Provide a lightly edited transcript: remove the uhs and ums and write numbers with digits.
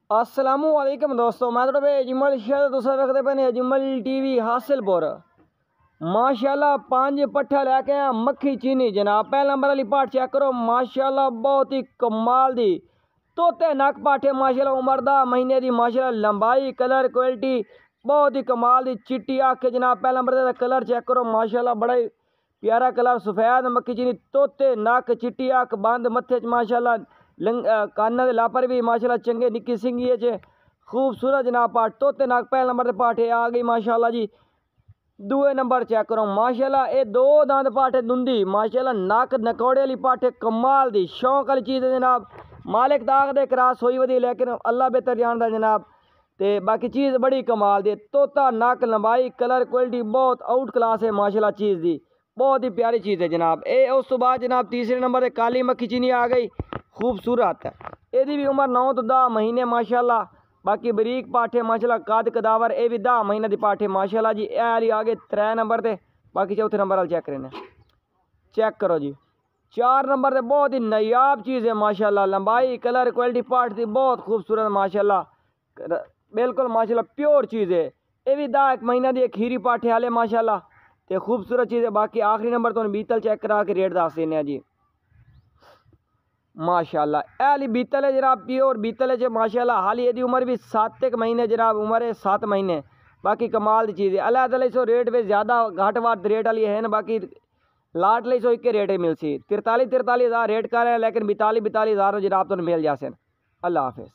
अस्सलामु अलैकुम दोस्तों, मैं थोड़ा अजमल शाह तुसा वेखदे पे अजमल टीवी हासिलपुर। माशाल्लाह 5 पट्ठा लैके आया मक्खी चीनी जनाब। पहले नंबर वाली पाठ चेक करो, माशाल्लाह बहुत ही कमाल दी तोते नक पाठे। माशाल्लाह उम्र 10 महीने दी, माशाल्लाह लंबाई कलर क्वालिटी बहुत ही कमाल दी। चिट्टी अख जनाब, पहले नंबर का कलर चेक करो, माशाल्लाह बड़ा ही प्यारा कलर। सफेद मक्खी चीनी, तोते नक, चिट्टी अख, बंद मत्थे च माशाल्लाह। काना दे लापर भी माशाल्लाह चंगे, निक्की सिंगी च खूबसूरत जनाब पाठ। तोते नक पहले नंबर ते पाठ आ गई माशाल्लाह जी। दूए नंबर चेक करो, माशाल्लाह ये 2 दांत पाठ दुंदी, माशाल्लाह नक नकौड़े वाली पाठ कमाल दी। शौक वाली चीज़ है जनाब। मालिक दाग दे क्रास होई वधी, लेकिन अल्लाह बेहतर जानदा जनाब। ते बाकी चीज़ बड़ी कमाल दी। तोता नक, लंबाई, कलर क्वालिटी बहुत आउट क्लास है माशाल्लाह चीज़ दी। बहुत ही प्यारी चीज़ है जनाब। ये उस तो बाद जनाब तीसरे नंबर पर काली मक्खी चीनी आ गई, खूबसूरत है। यदी भी उम्र 9 तो 10 महीने माशाल्लाह। बाकी बरीक पाठे माशाल्लाह, काद कदावर ये भी 10 महीने की पाठे माशाल्लाह जी। ए वाली आ गए 3 नंबर पे। बाकी चौथे नंबर वाले चेक करें, चेक करो जी। 4 नंबर पे बहुत ही नायाब चीज़ है माशाल्लाह। लंबाई कलर क्वालिटी पाठ की बहुत खूबसूरत माशाल्लाह, बिल्कुल माशाल्लाह प्योर चीज़ है। ये भी 10 महीना की खीरी पाठे हाले माशाल्लाह, तो खूबसूरत चीज़ है। बाकी आखिरी नंबर तो बीतल चेक करा के रेट दस देने जी माशाल्लाह। ऐली बीतल है जनाब, प्योर बीतल है माशाल्लाह। हाल यदि उम्र भी 7 महीने जनाब, उम्र है 7 महीने। बाकी कमाल की चीज़ है। अलग सो रेट भी ज़्यादा घट वाट रेट वाली है ना। बाकी लाट ली सो एक रेट मिल सी 43 हज़ार रेट कर रहे हैं, लेकिन 42 हज़ार जनाब तो मिल जासे। अल्लाह हाफिज़।